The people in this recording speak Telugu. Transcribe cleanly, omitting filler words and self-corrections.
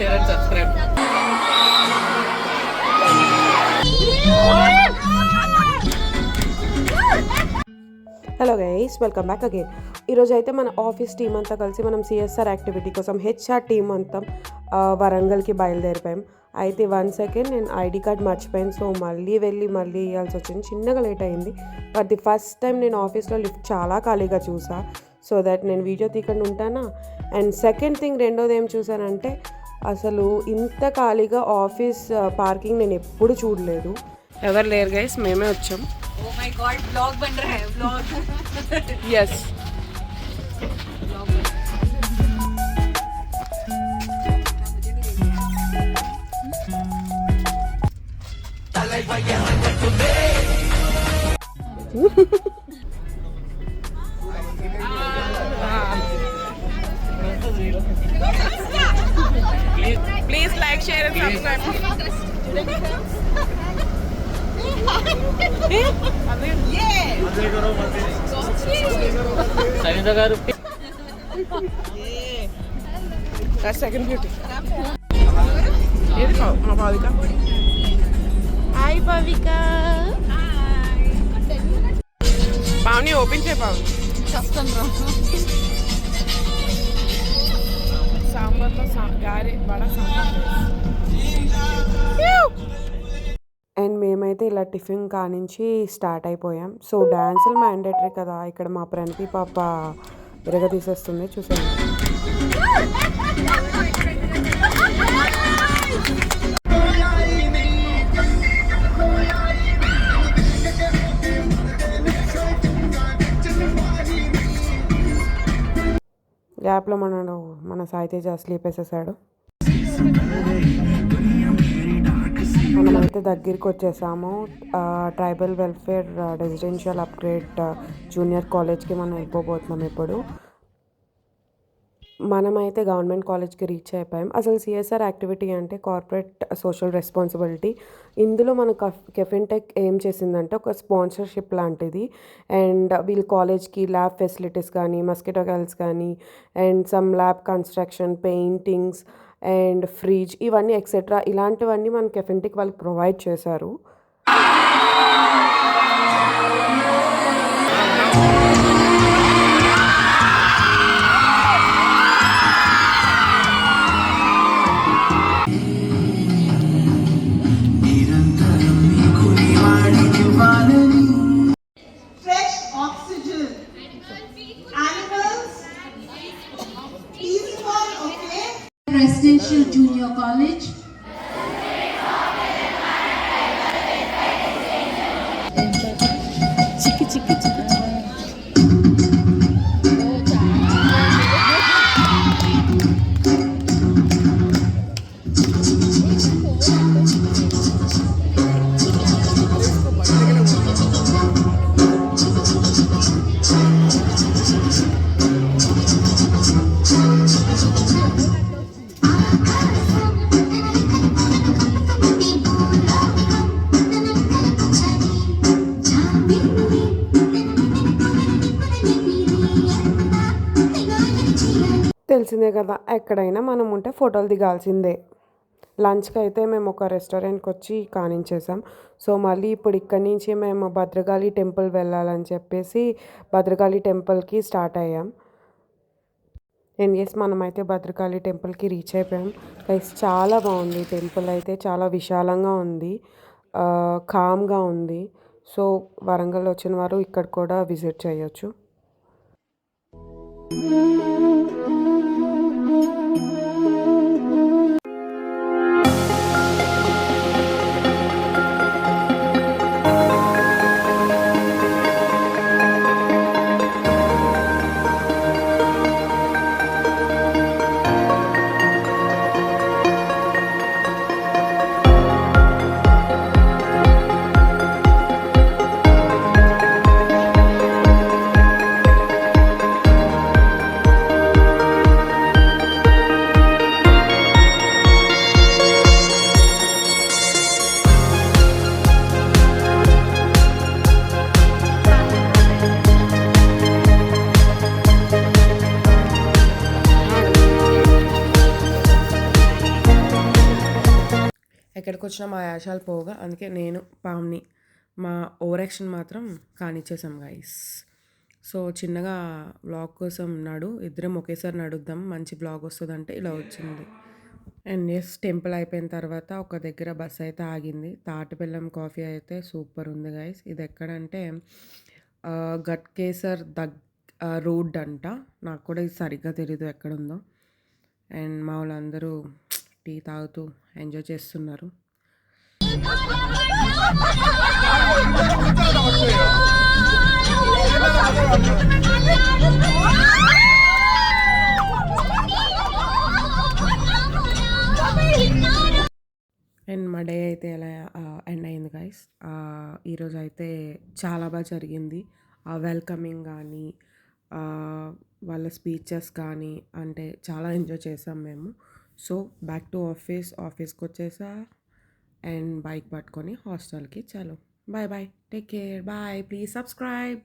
share and subscribe. Hello guys, welcome back again. ఈరోజు అయితే మన ఆఫీస్ టీం అంతా కలిసి మనం సిఎస్ఆర్ యాక్టివిటీ కోసం హెచ్ఆర్ టీం అంతా వరంగల్కి బయలుదేరిపోయాం. అయితే 1 సెకండ్ నేను ఐడి కార్డ్ మర్చిపోయాను. సో మళ్ళీ ఇవ్వాల్సి వచ్చింది. చిన్నగా లేట్ అయింది. బట్ ది ఫస్ట్ టైం నేను ఆఫీస్లో లిఫ్ట్ చాలా ఖాళీగా చూసా. సో దట్ నేను వీడియో తీయకుండా ఉంటానా. అండ్ సెకండ్ థింగ్, రెండోది ఏం చూసానంటే అసలు ఇంత ఖాళీగా ఆఫీస్ పార్కింగ్ నేను ఎప్పుడు చూడలేదు. ఎవరు లేరు గైస్, మేమే వచ్చాం. Oh my God, vlog बन रहा है, vlog. Yes. Please like, share and subscribe. Savitha గారు సెకండ్ బ్యూటీ ఏది మా భావిక. హాయ్ భావిక. పావని ఓపెన్ చేయ. పావని సాంబార్లో గారె వడ సాంబార్. అండ్ మేమైతే ఇలా టిఫిన్ కానించి స్టార్ట్ అయిపోయాం. సో డ్యాన్సులు మ్యాండేటరీ కదా. ఇక్కడ మా ప్రణతి పాప విరగ తీసేస్తుంది, చూసాను. గ్యాప్లో మన సాయితేజ స్లీప్ వేసేసాడు. మనమైతే దగ్గరికి వచ్చేసాము. Tribal welfare residential upgrade junior కాలేజ్కి మనం వెళ్ళిపోతున్నాం. ఇప్పుడు మనమైతే గవర్నమెంట్ కాలేజ్కి రీచ్ అయిపోయాం. అసలు సిఎస్ఆర్ యాక్టివిటీ అంటే కార్పొరేట్ సోషల్ రెస్పాన్సిబిలిటీ. ఇందులో మన కెఫిన్టెక్ ఏం చేసిందంటే ఒక స్పాన్సర్షిప్ లాంటిది. అండ్ వీళ్ళ కాలేజ్కి ల్యాబ్ ఫెసిలిటీస్ కానీ, మస్కిటో గర్ల్స్ కానీ, and some lab construction, paintings and fridge, ఇవన్నీ ఎక్సెట్రా ఇలాంటివన్నీ మన కెఫిన్టెక్ వాళ్ళకి ప్రొవైడ్ చేశారు. Residential Junior College. తెలిసిందే కదా, ఎక్కడైనా మనం ఉంటే ఫోటోలు దిగాల్సిందే. లంచ్కి అయితే మేము ఒక రెస్టారెంట్కి వచ్చి కానించేసాం. సో మళ్ళీ ఇప్పుడు ఇక్కడి నుంచి మేము భద్రకాళి టెంపుల్ వెళ్ళాలని చెప్పేసి భద్రకాళి టెంపుల్కి స్టార్ట్ అయ్యాం. అండ్ ఎస్, మనమైతే భద్రకాళి టెంపుల్కి రీచ్ అయిపోయాం. గైస్ చాలా బాగుంది టెంపుల్ అయితే. చాలా విశాలంగా ఉంది, కామ్గా ఉంది. సో వరంగల్ వచ్చిన వారు ఇక్కడ కూడా విజిట్ చేయొచ్చు. ఎక్కడికి వచ్చినా మా యాషాలు పోగా, అందుకే నేను పామ్ని మా ఓవర్ యాక్షన్ మాత్రం కానిచ్చేసాం గైస్. సో చిన్నగా వ్లాగ్ కోసం ఇద్దరం ఒకేసారి నడుద్దాం మంచి వ్లాగ్ వస్తుందంటే ఇలా వచ్చింది. అండ్ ఎస్, టెంపుల్ అయిపోయిన తర్వాత ఒక దగ్గర బస్ అయితే ఆగింది. తాటి బెల్లం కాఫీ అయితే సూపర్ ఉంది గైస్. ఇది ఎక్కడంటే గట్కేసర్ రోడ్ అంట. నాకు కూడా ఇది సరిగ్గా తెలీదు ఎక్కడుందో. అండ్ మా వాళ్ళందరూ టీ తాగుతూ ఎంజాయ్ చేస్తున్నారు. అండ్ మా డే అయితే ఎలా ఎండ్ అయింది గైస్. ఈరోజు అయితే చాలా బాగా జరిగింది. వెల్కమింగ్ కానీ వాళ్ళ స్పీచెస్ కానీ అంటే చాలా ఎంజాయ్ చేసాం మేము. సో బ్యాక్ టు ఆఫీస్కి వచ్చేసా అండ్ బైక్ పట్టుకొని హాస్టల్కి. చలో bye bye, take care, bye, please subscribe.